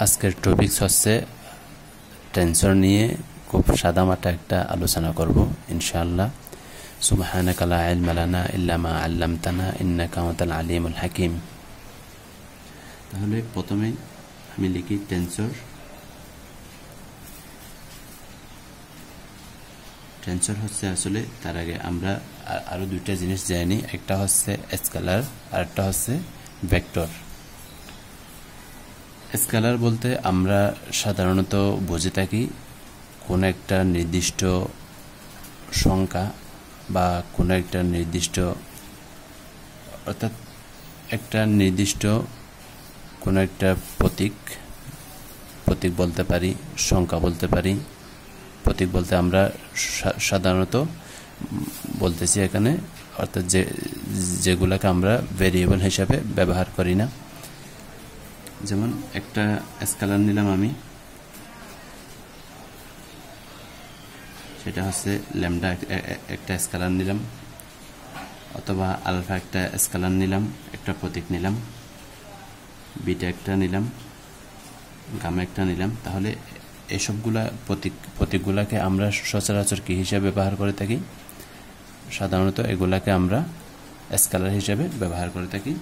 আজকের টপিকস হচ্ছে টেন্সর নিয়ে খুব সাদামাটা একটা আলোচনা করব ইনশাআল্লাহ। সুবহানাকা লা ইলমা লানা ইল্লা মা আল্লামতানা ইন্নাকা আনতাল আলিমুল হাকিম। তাহলে প্রথমে আমি লিখি টেন্সর। টেন্সর হচ্ছে আসলে তার আগে আমরা আরো দুইটা জিনিস জানি, একটা হচ্ছে স্কেলার আর একটা হচ্ছে ভেক্টর। স্কেলার বলতে আমরা সাধারণত বুঝে থাকি কোন একটা নির্দিষ্ট সংখ্যা বা কোন একটা নির্দিষ্ট অর্থাৎ একটা নির্দিষ্ট কোন একটা প্রতীক বলতে পারি, সংখ্যা বলতে পারি। প্রতীক বলতে আমরা সাধারণত বলতেছি এখানে অর্থাৎ যেগুলোকে আমরা ভেরিয়েবল হিসাবে ব্যবহার করি না। যেমন একটা স্কেলার নিলাম আমি, সেটা হচ্ছে ল্যামডা একটা স্কেলার নিলাম, অথবা আলফা একটা স্কেলার নিলাম, একটা প্রতীক নিলাম, বিটা একটা নিলাম, গামা একটা নিলাম। তাহলে এসবগুলা প্রতীকগুলাকে আমরা সচরাচর কি হিসাবে ব্যবহার করে থাকি? সাধারণত এগুলাকে আমরা স্কেলার হিসাবে ব্যবহার করে থাকি।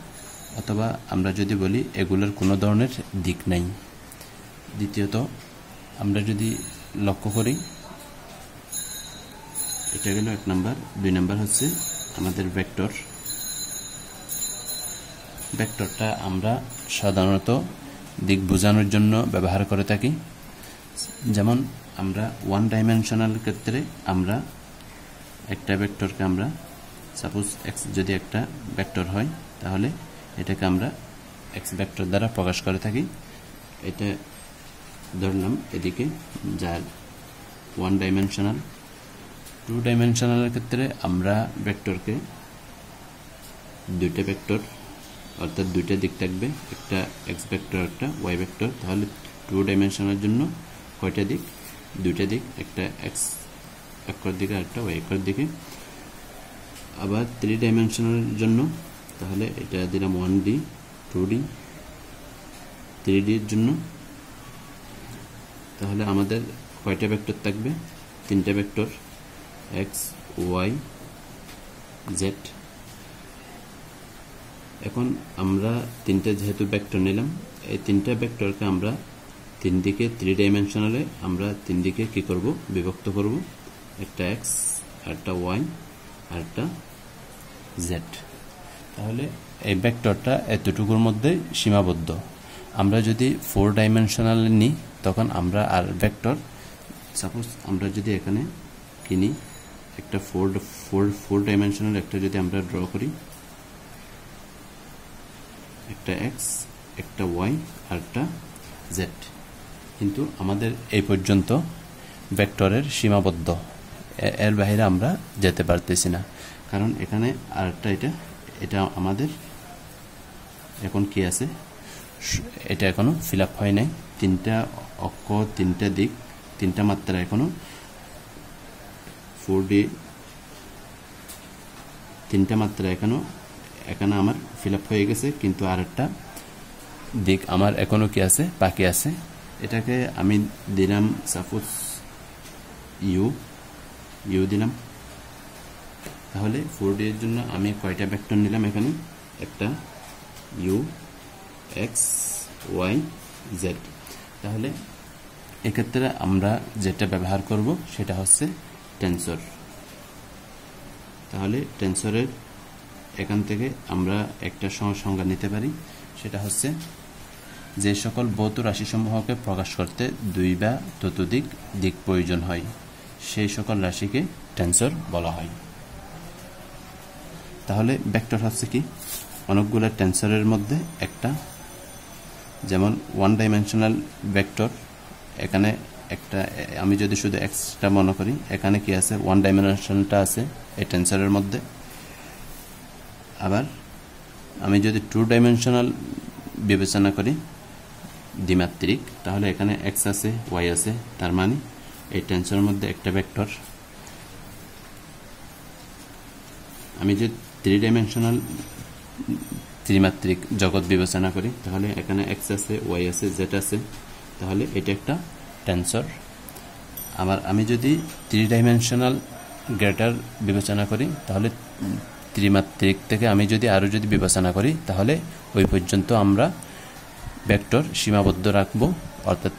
অথবা আমরা যদি বলি এগুলোর কোনো ধরনের দিক নাই। দ্বিতীয়ত আমরা যদি লক্ষ্য করি, এটা গেল এক নাম্বার। দুই নাম্বার হচ্ছে আমাদের ভেক্টর। ভেক্টরটা আমরা সাধারণত দিক বোঝানোর জন্য ব্যবহার করে থাকি। যেমন আমরা ওয়ান ডাইমেনশনাল ক্ষেত্রে আমরা একটা ভেক্টরকে আমরা সাপোজ এক্স যদি একটা ভেক্টর হয়, তাহলে এটাকে আমরা এক্স ভেক্টর দ্বারা প্রকাশ করে থাকি। এটা ধরলাম এদিকে, যার ওয়ান ডাইমেনশনাল। টু ডাইমেনশনালের ক্ষেত্রে আমরা ভেক্টরকে দুইটা ভেক্টর অর্থাৎ দুইটা দিক থাকবে, একটা এক্স ভেক্টর একটা ওয়াই ভেক্টর। তাহলে টু ডাইমেনশনের জন্য কয়টা দিক? দুইটা দিক, একটা এক্স অক্ষর দিকে আর একটা ওয়াই অক্ষর দিকে। আবার থ্রি ডাইমেনশনের জন্য তাহলে এটা দিলাম 1D 2D 3D এর জন্য। তাহলে আমাদের কয়টা ভেক্টর থাকবে? তিনটা ভেক্টর, এক্স ওয়াই জেড। এখন আমরা তিনটা যেহেতু ভেক্টর নিলাম, এই তিনটা ভেক্টরকে আমরা তিন দিকে থ্রি ডাইমেনশনালে আমরা তিন দিকে কি করব? বিভক্ত করব। একটা এক্স, একটা ওয়াই আর একটা জেড। তাহলে এই ভেক্টরটা এতটুকুর মধ্যে সীমাবদ্ধ। আমরা যদি ফোর ডাইমেনশনাল নিই, তখন আমরা আর ভেক্টর সাপোজ আমরা যদি এখানে কিনি একটা ফোর ডাইমেনশনাল একটা যদি আমরা ড্র করি, একটা এক্স, একটা ওয়াই আর একটা জেড। কিন্তু আমাদের এই পর্যন্ত ভেক্টরের সীমাবদ্ধ, এর বাইরে আমরা যেতে পারতেছি না। কারণ এখানে আর একটা এটা আমাদের এখন কি আছে, এটা এখনো ফিল আপ হয় নাই। তিনটা অক্ষ, তিনটা দিক, তিনটা মাত্রা এখনো 4D তিনটা মাত্রা এখানে আমার ফিল আপ হয়ে গেছে, কিন্তু আর একটা দিক আমার এখনো কি আছে, বাকি আছে। এটাকে আমি দিলাম সাপোজ ইউ দিলাম। তাহলে 4D এর জন্য আমি কয়টা ভেক্টর নিলাম? এখানে একটা ইউ, এক্স, ওয়াই, জেড। তাহলে এক্ষেত্রে আমরা যেটা ব্যবহার করব সেটা হচ্ছে টেন্সর। তাহলে টেন্সরের এখান থেকে আমরা একটা সংজ্ঞা নিতে পারি, সেটা হচ্ছে যে সকল ভৌত রাশিসমূহকে প্রকাশ করতে দুই বা ততোধিক দিক প্রয়োজন হয়, সেই সকল রাশিকে টেন্সর বলা হয়। তাহলে ভেক্টর হচ্ছে কি? অনেকগুলো টেন্সরের মধ্যে একটা। যেমন ওয়ান ডাইমেনশনাল ভেক্টর, এখানে একটা আমি যদি শুধু এক্সটা মনে করি, এখানে কি আছে? ওয়ান ডাইমেনশনটা আছে এই টেন্সরের মধ্যে। আবার আমি যদি টু ডাইমেনশনাল বিবেচনা করি, দ্বিমাত্রিক, তাহলে এখানে এক্স আছে, ওয়াই আছে, তার মানে এই টেন্সরের মধ্যে একটা ভেক্টর। আমি যদি থ্রি ডাইমেনশনাল ত্রিমাত্রিক জগৎ বিবেচনা করি, তাহলে এখানে এক্স আছে, ওয়াই আছে, জেড আছে, তাহলে এটা একটা টেন্সর। আবার আমি যদি 3 ডাইমেনশনাল গ্রেটার বিবেচনা করি, তাহলে ত্রিমাত্রিক থেকে আমি যদি আরও যদি বিবেচনা করি, তাহলে ওই পর্যন্ত আমরা ভেক্টর সীমাবদ্ধ রাখব, অর্থাৎ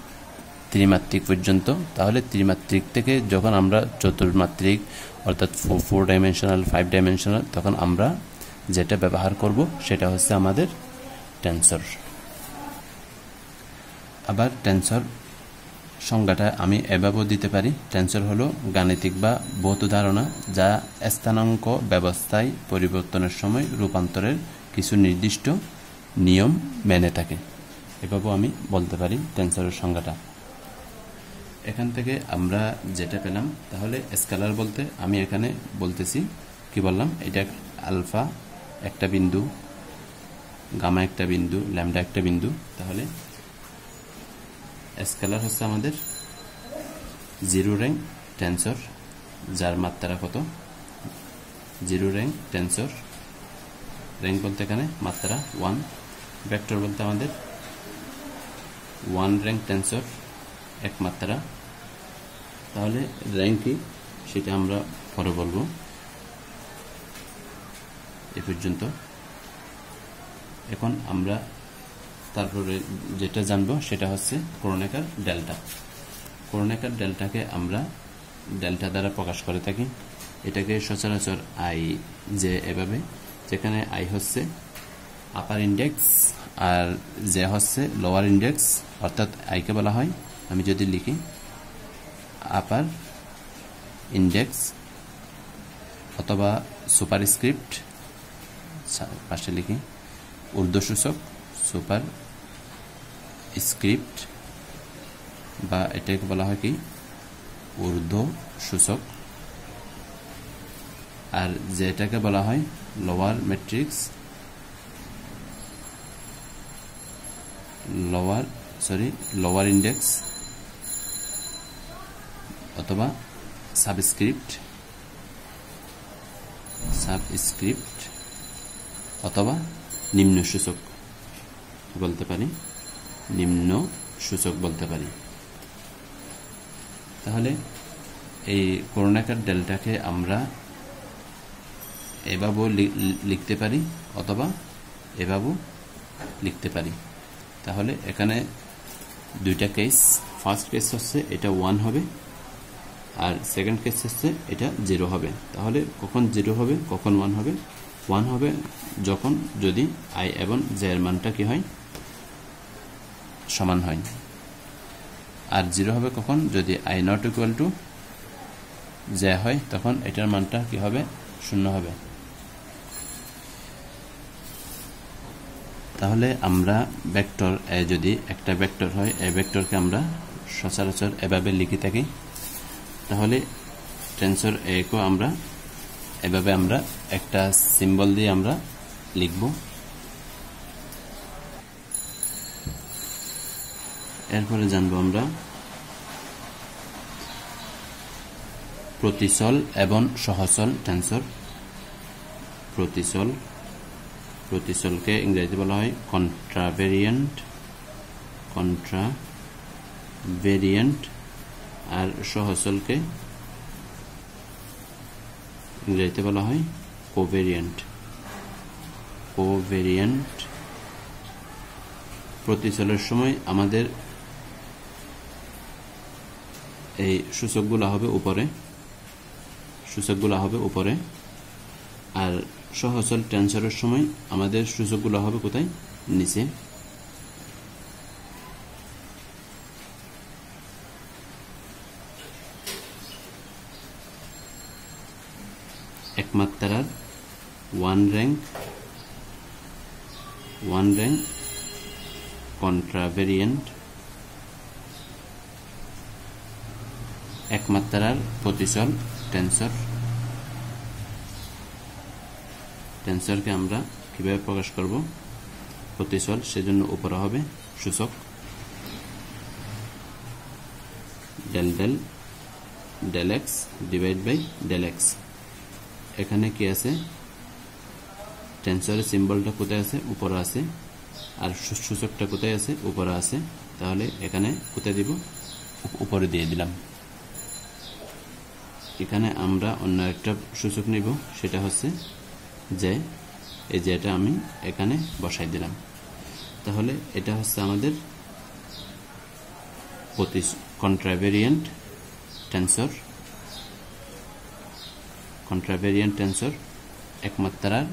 ত্রিমাত্রিক পর্যন্ত। তাহলে ত্রিমাত্রিক থেকে যখন আমরা চতুর্মাত্রিক অর্থাৎ 4 ডাইমেনশনাল 5 ডাইমেনশনাল, তখন আমরা যেটা ব্যবহার করব সেটা হচ্ছে আমাদের টেন্সর। আবার টেন্সর সংজ্ঞাটা আমি এভাবেও দিতে পারি, টেন্সর হলো গাণিতিক বা ভৌত ধারণা যা স্থানাঙ্ক ব্যবস্থায় পরিবর্তনের সময় রূপান্তরের কিছু নির্দিষ্ট নিয়ম মেনে থাকে। এভাবেও আমি বলতে পারি টেন্সরের সংজ্ঞাটা। এখান থেকে আমরা যেটা পেলাম, তাহলে স্কেলার বলতে আমি এখানে বলতেছি কি বললাম, এটা আলফা একটা বিন্দু, গামা একটা বিন্দু, ল্যামডা একটা বিন্দু। তাহলে স্কেলার হচ্ছে আমাদের 0 র্যাঙ্ক টেন্সর, যার মাত্রা কত 0 র্যাঙ্ক টেন্সর। র্যাঙ্ক বলতে এখানে মাত্রা 1। ভেক্টর বলতে আমাদের 1 র্যাঙ্ক টেন্সর, এক মাত্রা। তাহলে র্যাঙ্ক কি সেটা আমরা পরে বলবো। এ পর্যন্ত এখন আমরা তারপরে যেটা জানবো সেটা হচ্ছে ক্রোনেকার ডেল্টা। ক্রোনেকার ডেল্টাকে আমরা ডেল্টা দ্বারা প্রকাশ করে থাকি। এটাকে সচরাচর আই যে এভাবে, যেখানে আই হচ্ছে আপার ইন্ডেক্স আর যে হচ্ছে লোয়ার ইন্ডেক্স, অর্থাৎ আইকে বলা হয়, আমি যদি লিখি আপার ইন্ডেক্স অথবা সুপারস্ক্রিপ্ট, পাশে লিখি ঊর্ধ্বসূচক সুপার স্ক্রিপ্ট, বা এটাকে বলা হয় কি ঊর্ধ্বসূচক, আর যেটাকে বলা হয় লোয়ার ম্যাট্রিক্স, লোয়ার ইন্ডেক্স অথবা সাবস্ক্রিপ্ট অথবা নিম্ন সূচক বলতে পারি, নিম্ন সূচক বলতে পারি। তাহলে এই ক্রোনেকার ডেল্টাকে আমরা এভাবেও লিখতে পারি অথবা এভাবেও লিখতে পারি। তাহলে এখানে দুইটা কেস, ফার্স্ট কেস হচ্ছে এটা 1 হবে, আর সেকেন্ড কেস হচ্ছে এটা 0 হবে। তাহলে কখন 0 হবে, কখন 1 হবে? 1 হবে যখন যদি আই এবং জে এর মানটা কি হয়, সমান হয়। আর 0 হবে কখন, যদি I not equal to J হয়, তখন এটার মানটা কি হবে, 0 হবে। তাহলে আমরা ভেক্টর যদি একটা ভেক্টর হয়, এই ভেক্টরকে আমরা সচরাচর এভাবে লিখে থাকি। তাহলে টেন্সর একও আমরা এভাবে আমরা একটা সিম্বল দিয়ে আমরা লিখব। এরপরে জানবো আমরা প্রতিচল এবং সহচল টেন্সর। প্রতিচলকে ইংরেজিতে বলা হয় কন্ট্রাভেরিয়েন্ট, আর সহচলকে ইংরেজিতে বলা হয় কোভেরিয়েন্ট। প্রতিচলের সময় আমাদের এই সূচকগুলো হবে উপরে, আর সহচল টেন্সরের সময় আমাদের সূচকগুলো হবে কোথায়, নিচে। একমাত্রার 1 র্যাঙ্ক কন্ট্রাভেরিয়েন্ট, একমাত্রার প্রতিচল টেন্সরকে আমরা কিভাবে প্রকাশ করব, প্রতিচল, সেজন্য উপরে হবে সূচক del x divide by del x। এখানে কি আছে, টেন্সরের সিম্বলটা কোথায় আছে? উপরে আছে। আর সূচকটা কোথায় আছে? উপরে আছে। তাহলে এখানে কোথায় দিব? উপরে দিয়ে দিলাম। এখানে আমরা অন্য একটা সূচক নিব, সেটা হচ্ছে যে, এই যে এটা আমি এখানে বসাই দিলাম। তাহলে এটা হচ্ছে আমাদের কন্ট্রাভেরিয়েন্ট টেন্সর। কন্ট্রাভেরিয়েন্ট টেন্সর একমাত্রার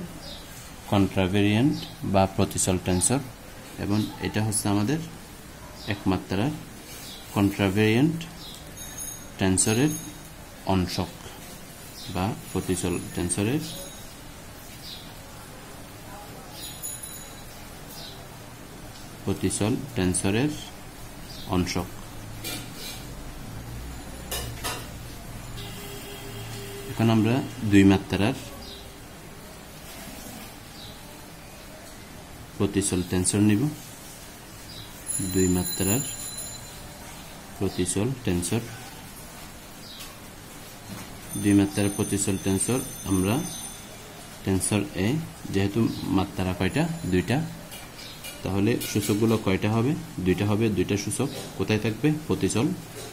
কন্ট্রাভেরিয়েন্ট বা প্রতিচল টেন্সর, এবং এটা হচ্ছে আমাদের একমাত্রার কন্ট্রাভেরিয়েন্ট টেন্সরের অংশক বা প্রতিচল টেন্সরের অংশক। এখন আমরা দুই মাত্রার প্রতিচল টেন্সর নিব। দুই মাত্রার প্রতিচল টেন্সর। দুই মাত্রার প্রতিচল টেন্সর আমরা টেন্সর এ, যেহেতু মাত্রা কয়টা? দুইটা, তাহলে সূচকগুলো কয়টা হবে? দুইটা হবে। দুইটা সূচক কোথায় থাকবে? প্রতিচল,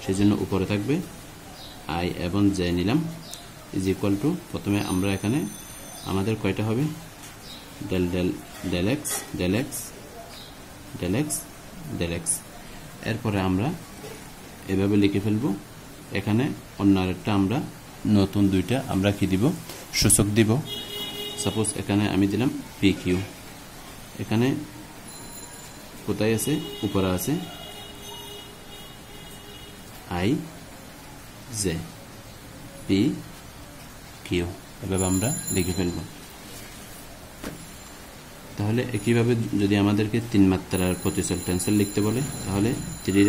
সেজন্য উপরে থাকবে। আই এবং জে নিলাম, ইজ ইকুয়াল টু, প্রথমে আমরা এখানে আমাদের কয়টা হবে? Del del del x del x del x del x. এরপরে আমরা এভাবে লিখে ফেলবো। এখানে অন্য আরেকটা আমরা নতুন দুইটা আমরা কি দিব? সূচক দিব। সাপোজ এখানে আমি দিলাম পি কিউ। এখানে কোথায় আছে? উপরে আছে আই জে পি কিউ। এভাবে আমরা লিখে ফেলব। তাহলে একইভাবে যদি আমাদেরকে তিন মাত্রার প্রতিচল টেন্সর লিখতে বলে, তাহলে থ্রি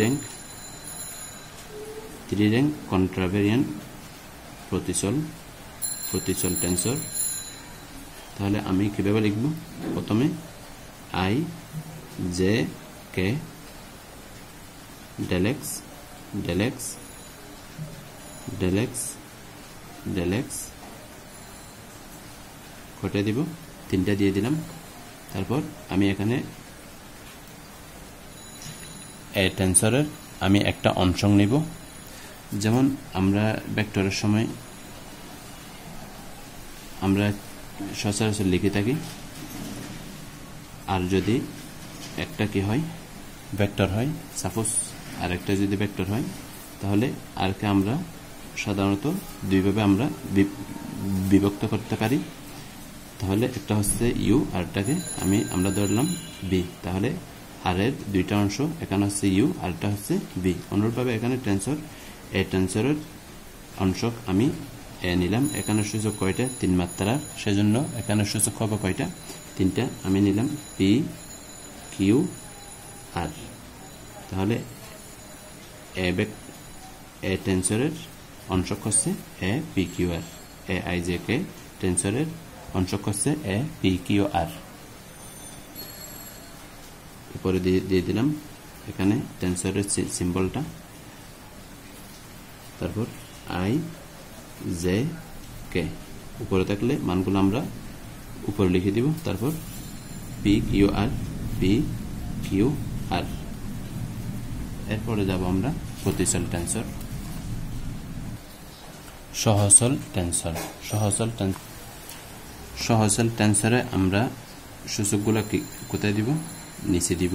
র্যাঙ্ক কন্ট্রাভেরিয়েন্ট প্রতিচল টেন্সর। তাহলে আমি কিভাবে লিখব? প্রথমে i J k del x del x del x del x, কয়টা দিব? তিনটা দিয়ে দিলাম। তারপর আমি এখানে এ টেন্সরের আমি একটা অংশ নিব। যেমন আমরা ভেক্টরের সময় আমরা সচরাচর লিখে থাকি, আর যদি একটা কি হয়? ভেক্টর হয়। সাপোজ আরেকটা যদি ভেক্টর হয়, তাহলে আরকে আমরা সাধারণত দুইভাবে আমরা বিভক্ত করতে পারি। তাহলে একটা হচ্ছে ইউ, আরটাকে আমরা ধরলাম বি। তাহলে আর এর দুইটা অংশ, এখানে হচ্ছে ইউ, আরটা হচ্ছে বি। অনুরূপভাবে এখানে টেন্সর এ টেন্সরের অংশক আমি এ নিলাম। এখানে সূচক কয়টা? তিন মাত্রার, সেজন্য এখানে সূচক হবে কয়টা? তিনটা। আমি নিলাম পি কিউ আর। তাহলে এ টেন্সরের অংশক হচ্ছে A P Q R. A I J K টেন্সরের অংশক হচ্ছে এ পি কিউ আর। উপরে দিয়ে দিলাম এখানে টেন্সরের সিম্বলটা। তারপর আই জে কে উপরে থাকলে মানগুলো আমরা উপরে লিখে দিব। তারপর পি কিউ আর, পি কিউ আর। এরপরে যাব আমরা প্রতিচল টেন্সর। সহচল টেন্সরে আমরা সূচকগুলো কোথায় দিব? নিচে দিব।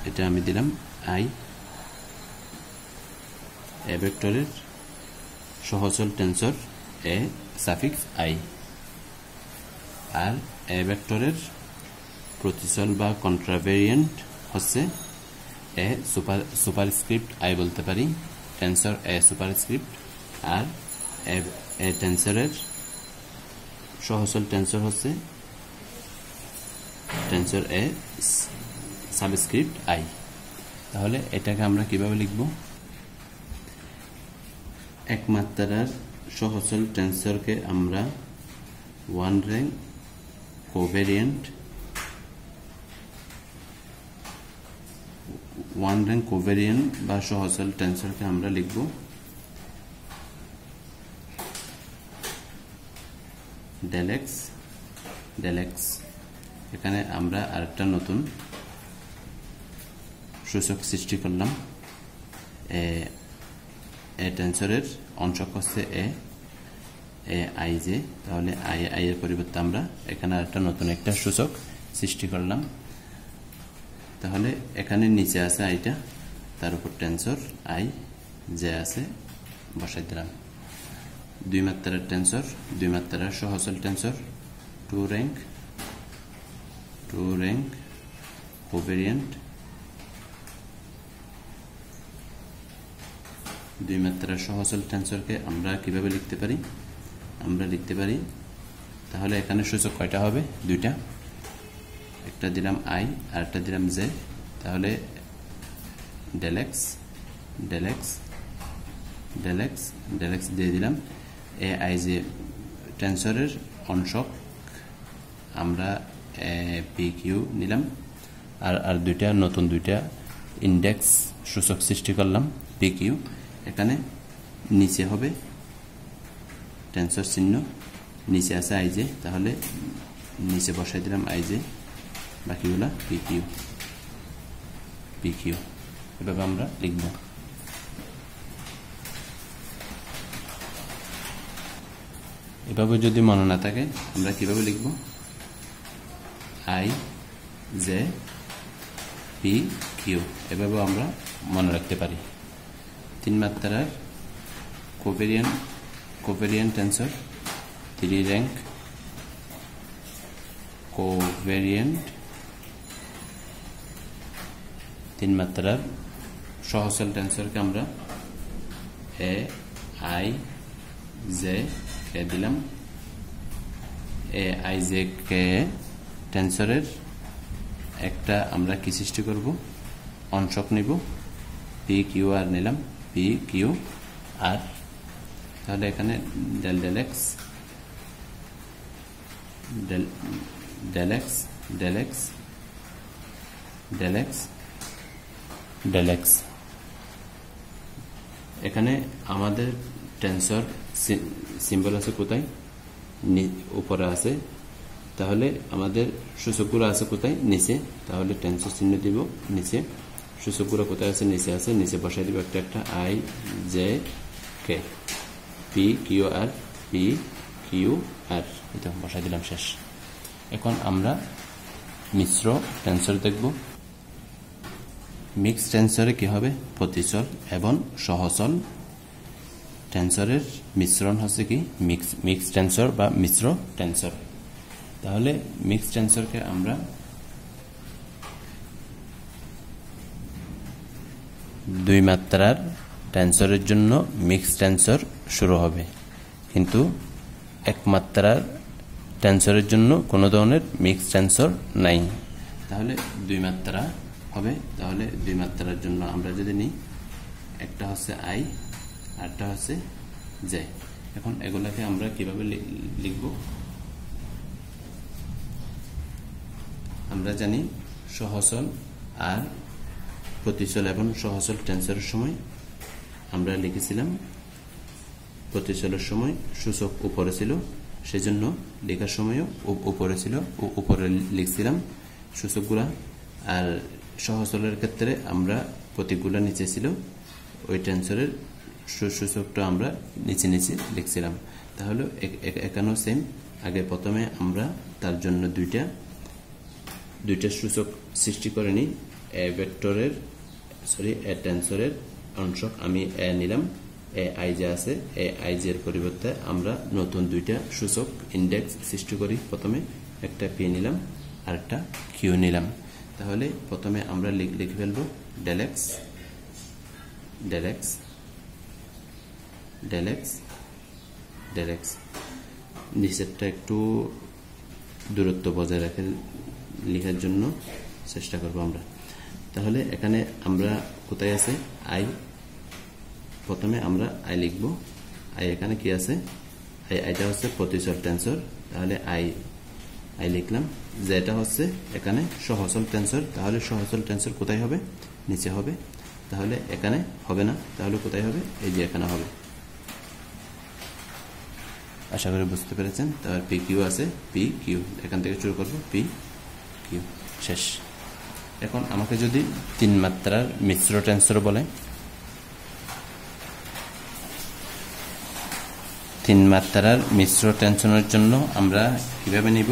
এটা আমি দিলাম আই। এ ভেক্টরের সহচল টেন্সর এ সাফিক্স আই, আর এ ভেক্টরের প্রতিচল বা কন্ট্রাভেরিয়েন্ট হচ্ছে এ সুপারস্ক্রিপ্ট আই বলতে পারি। টেন্সর এ সুপারস্ক্রিপ্ট, আর এ টেন্সরের সহচল টেন্সর হচ্ছে টেন্সর এ সাবস্ক্রিপ্ট আই। তাহলে এটাকে আমরা কিভাবে লিখব? একমাত্রার সহচল টেন্সরকে আমরা ওয়ান র্যাঙ্ক কোভেরিয়েন্ট বা সহচল টেন্সরকে আমরা লিখব ডেল এক্স del x এখানে আমরা আরেকটা নতুন সূচক সৃষ্টি করলাম এ টেনসরের অংশক হচ্ছে এ আই জে তাহলে আই এর পরিবর্তে আমরা এখানে আরেকটা নতুন একটা সূচক সৃষ্টি করলাম তাহলে এখানে নিচে আছে আইটা তার উপর টেনসর আই জে আছে বসাই দিলাম দুই মাত্রার টেনসর দুই মাত্রার সহচল টেনসর টু র্যাঙ্ক কোভেরিয়েন্ট দুই মাত্রার সহচল টেনসরকে আমরা কিভাবে লিখতে পারি আমরা লিখতে পারি তাহলে এখানে সূচক কয়টা হবে দুইটা একটা দিলাম আই আর একটা দিলাম জে তাহলে del x দিয়ে দিলাম এ আই জে টেনসরের অংশক আমরা পি কিউ নিলাম আর দুইটা নতুন দুইটা ইন্ডেক্স সূচক সৃষ্টি করলাম পি কিউ এখানে নিচে হবে টেনসর চিহ্ন নিচে আছে আই জে তাহলে নিচে বসাই দিলাম আই জে বাকিগুলা পি কিউ এভাবে আমরা লিখব এভাবে যদি মনে না থাকে আমরা কিভাবে লিখব আই জে পি কিউ এভাবে আমরা মনে রাখতে পারি তিন মাত্রার covariant tensor three rank covariant তিন মাত্রার সহচল টেনসরকে আমরা এ আই জে কে দিলাম এ আই জে কে টেনসরের একটা আমরা কি সৃষ্টি করব অংশক নিব পি কিউ আর নিলাম পি কিউ আর তাহলে এখানে del x এখানে আমাদের টেনসর সিম্বল আছে কোথায় উপরে আছে তাহলে আমাদের সূচকগুলো আছে কোথায় নিচে তাহলে টেনসর চিহ্ন দিব নিচে সূচকগুলো কোথায় আছে নিচে বসাই দিব একটা I J K P Q R এটা বসাই দিলাম শেষ এখন আমরা মিশ্র টেনসর দেখব মিক্স টেনসরে কি হবে প্রতিচল এবং সহচল টেনসরের মিশ্রণ হচ্ছে কি মিক্স টেনসর বা মিশ্র টেনসর তাহলে মিক্স টেনসরকে আমরা দুই মাত্রার টেনসরের জন্য মিক্স টেনসর শুরু হবে কিন্তু এক মাত্রার টেনসরের জন্য কোনো ধরনের মিক্স টেনসর নাই তাহলে দুই মাত্রা হবে তাহলে দুই মাত্রার জন্য আমরা যদি নিই একটা হচ্ছে আই আরটা হচ্ছে জে এখন এগুলাকে আমরা কিভাবে লিখব আমরা জানি সহচল আর প্রতিচল এবং সহচল টেনসরের সময় আমরা লিখেছিলাম প্রতিচলের সময় সূচক উপরে ছিল সেজন্য লেখার সময়ও উপরে ছিল উপরে লিখছিলাম সূচকগুলা আর সহচলের ক্ষেত্রে আমরা প্রতীকগুলা নিচে ছিল ওই টেনসরের সূচকটা আমরা নিচে লিখছিলাম তাহলে এখানেও সেম আগে প্রথমে আমরা তার জন্য দুইটা সূচক সৃষ্টি করে নিই এ টেনসরের অংশক আমি এ নিলাম এ আই জে আছে এ আই জে এর পরিবর্তে আমরা নতুন দুইটা সূচক ইন্ডেক্স সৃষ্টি করি প্রথমে একটা পি নিলাম আর একটা কিউ নিলাম তাহলে প্রথমে আমরা লিখে ফেলবো del x নিচেরটা একটু দূরত্ব বজায় রেখে লেখার জন্য চেষ্টা করব আমরা তাহলে এখানে আমরা কোথায় আছে আই প্রথমে আমরা আই লিখব আই এখানে কি আছে আইটা হচ্ছে প্রতিচল টেনসর তাহলে আই লিখলাম যেটা হচ্ছে এখানে সহচল টেনসর তাহলে সহচল টেনসর কোথায় হবে নিচে হবে তাহলে এখানে হবে না তাহলে কোথায় হবে এই যে এখানে হবে আশা করি বুঝতে পেরেছেন। তারপর পি কিউ আছে, পি কিউ এখান থেকে শুরু করব, পি কিউ শেষ। এখন আমাকে যদি 3 মাত্রার মিশ্র টেন্সর বলে, 3 মাত্রার মিশ্র টেন্সরের জন্য আমরা কিভাবে নিব?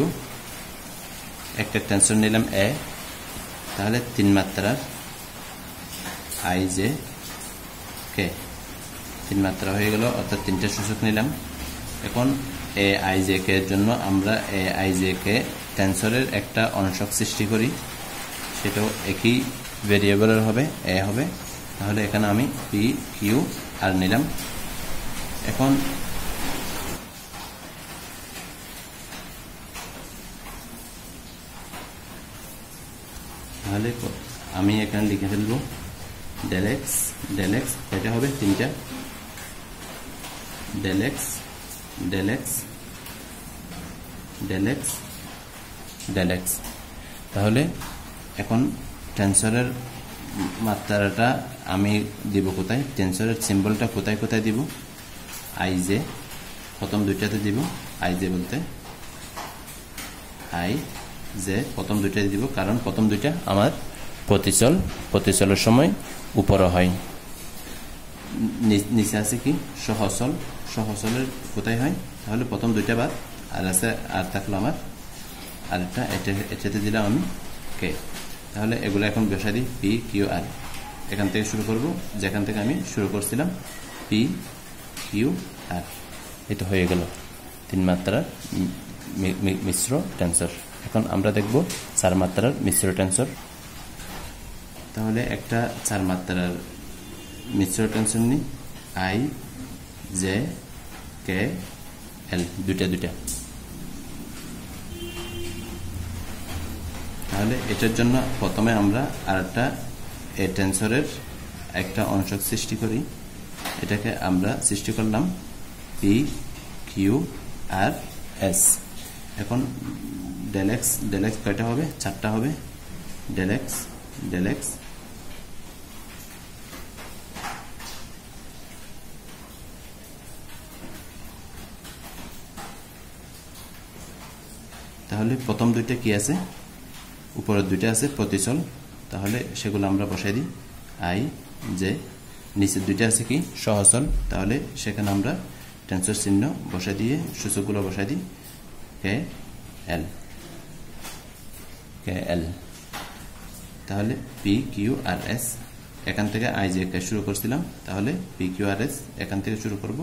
একটা টেন্সর নিলাম এ, তাহলে 3 মাত্রার আই জে কে, 3 মাত্রা হয়ে গেল, অর্থাৎ 3টে সূচক নিলাম। এখন এ আই জে কে এর জন্য আমরা এ আই জে কে টেন্সরের একটা অংশক সৃষ্টি করি, সেটাও একই ভেরিয়েবলের হবে, এ হবে। তাহলে এখানে আমি পি কিউ আর নিলাম। এখন তাহলে আমি এখানে লিখে ফেলব ডেল এক্স, ডেল এক্স এটা হবে 3টা, del x, del x, del x, del x. তাহলে এখন টেন্সরের মাত্রাটা আমি দিব কোথায়? টেন্সরের সিম্বলটা কোথায় কোথায় দিব? আই জে, প্রথম দুইটাতে দিব। আই জে বলতে আই জে প্রথম দুইটাতে দিব, কারণ প্রথম দুইটা আমার প্রতিচল, প্রতিচলের সময় উপরে হয়। নিচে আছে কি? সহচল, সহচলের কোথায় হয়? তাহলে প্রথম দুইটা বাদ, আর আছে আর থাকলো আমার আরেকটা, এটাতে দিলাম আমি কে। তাহলে এগুলো এখন বসাই দিই, পি কিউ আর। এখান থেকে শুরু করব, যেখান থেকে আমি শুরু করছিলাম, পি কিউ আর। এটা হয়ে গেল 3 মাত্রার মিশ্র টেন্সর। এখন আমরা দেখব 4 মাত্রার মিশ্র টেন্সর। তাহলে একটা 4 মাত্রার মিশ্র টেন্সর নিই, আই জে কে এল, দুইটা দুইটা। তাহলে এটার জন্য প্রথমে আমরা আরেকটা এ টেন্সরের একটা অংশক সৃষ্টি করি। এটাকে আমরা সৃষ্টি করলাম পি কিউ আর এস। এখন ডেল এক্স, ডেল এক্স কয়টা হবে? 4টা হবে। ডেল এক্স, ডেল এক্স, তাহলে প্রথম দুইটা কি আছে? উপরের দুইটা আছে প্রতিচল, তাহলে সেগুলো আমরা বসাই দিই, আই জে। নিচের দুইটা আছে কি? সহচল, তাহলে সেখানে আমরা টেন্সর চিহ্ন বসাই দিয়ে সূচকগুলো বসাই দিই, কে এল, কে এল। তাহলে পি কিউ আর এস, এখান থেকে আই জে কে শুরু করছিলাম, তাহলে পি কিউ আর এস এখান থেকে শুরু করব।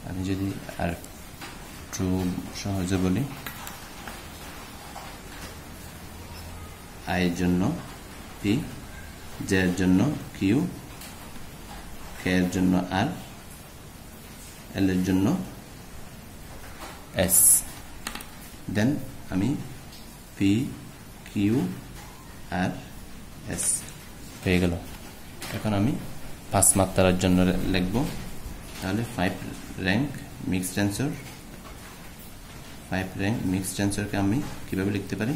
আমি যদি আর একটু সহজে বলি, আই এর জন্য পি, জে এর জন্য কিউ, কে এর জন্য আর, এল এর জন্য এস। দেন আমি পি কিউ আর এস হয়ে গেল। এখন আমি 5 মাত্রার জন্য লিখব। তাহলে 5 rank mix tensor, 5 rank mix টেন্সরকে আমি কিভাবে লিখতে পারি?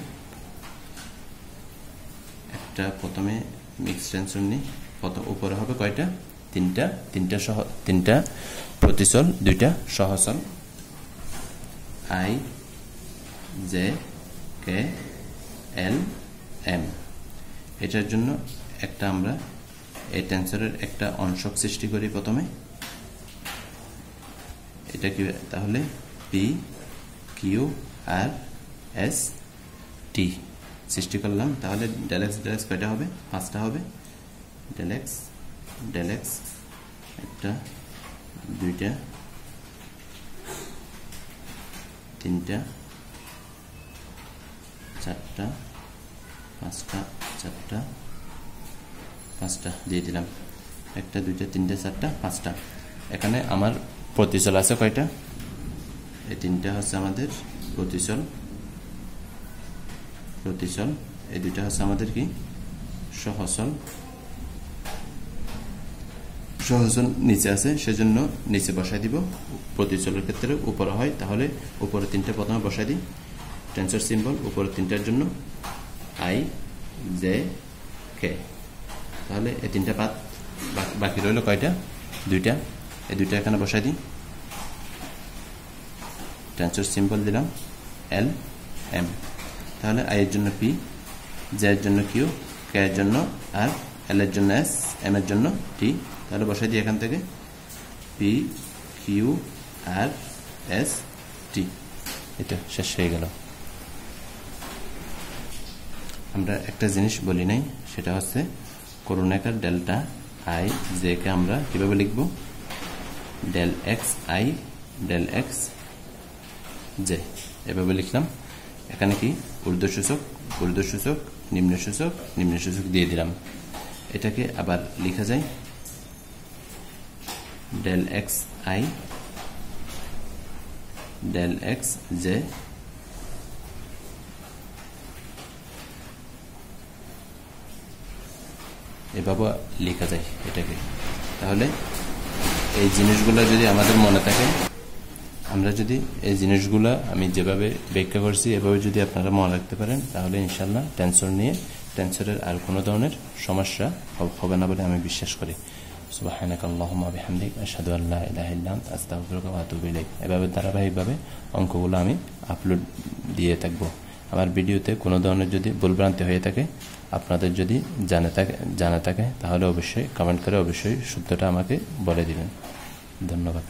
একটা প্রথমে মিক্স টেন্সর নিই, প্রথম উপরে হবে কয়টা? 3টা, 3টা প্রতিচল, 2টা সহচল, I J K L M. এটার জন্য একটা আমরা এই টেন্সরের একটা অংশক সৃষ্টি করি প্রথমে। এটা কি? তাহলে পি কিউ আর এস টি সৃষ্টি করলাম। তাহলে ডেল এক্স, ডেল এক্স কয়টা হবে? 5টা হবে। ডেল এক্স, ডেল এক্স একটা, 2টা, 3টা, 4টা, 5টা, 4টা, 5টা দিয়ে দিলাম। 1টা, 2টা, 3টা, 4টা, 5টা। এখানে আমার প্রতিচল আছে কয়টা? এই 3টা হচ্ছে আমাদের প্রতিচল, প্রতিচল। এই 2টা হচ্ছে আমাদের কি? সহচল। সহচল নিচে আছে, সেজন্য নিচে বসাই দিব। প্রতিচলের ক্ষেত্রে উপরে হয়, তাহলে উপরে 3টা প্রথমে বসাই দিই। টেন্সর সিম্বল উপরে 3টার জন্য আই জে কে। তাহলে এই 3টা বাদ, বাকি রইল কয়টা? 2টা। এই 2টা এখানে বসাই দিই। টেন্সর সিম্বল দিলাম এল এম। তাহলে আই এর জন্য পি, জে এর জন্য কিউ, কে এর জন্য আর, এল এর জন্য এস, এম এর জন্য টি। তাহলে বসাই দিই এখান থেকে পি কিউ আর এস টি। এটা শেষ হয়ে গেল। আমরা একটা জিনিস বলি নাই, সেটা হচ্ছে Kronecker delta i J k আমরা কিভাবে লিখব, del x i del x j এভাবে লিখলাম। এখানে কি ঊর্ধ্বসূচক ঊর্ধ্বসূচক নিম্নসূচক নিম্নসূচক দিয়ে দিলাম। এটাকে আবার লেখা যায় del x i del x j এভাবে লেখা যায় এটাকে। তাহলে এই জিনিসগুলো যদি আমাদের মনে থাকে, আমরা যদি এই জিনিসগুলো আমি যেভাবে ব্যাখ্যা করছি এভাবে যদি আপনারা মনে রাখতে পারেন, তাহলে ইনশাল্লাহ টেন্সর নিয়ে টেন্সরের আর কোনো ধরনের সমস্যা হবে না বলে আমি বিশ্বাস করি। সুবহানাকা আল্লাহুম্মা বিহামদিক আশহাদু আল্লা ইলাহা ইল্লা আনতা আস্তাগফিরুকা ওয়া আতুবু ইলাইক। এভাবে ধারাবাহিকভাবে অঙ্কগুলো আমি আপলোড দিয়ে থাকবো। আমার ভিডিওতে কোনো ধরনের যদি ভুলভ্রান্তি হয়ে থাকে, আপনাদের যদি জানা থাকে তাহলে অবশ্যই কমেন্ট করে অবশ্যই সত্যটা আমাকে বলে দিবেন। ধন্যবাদ।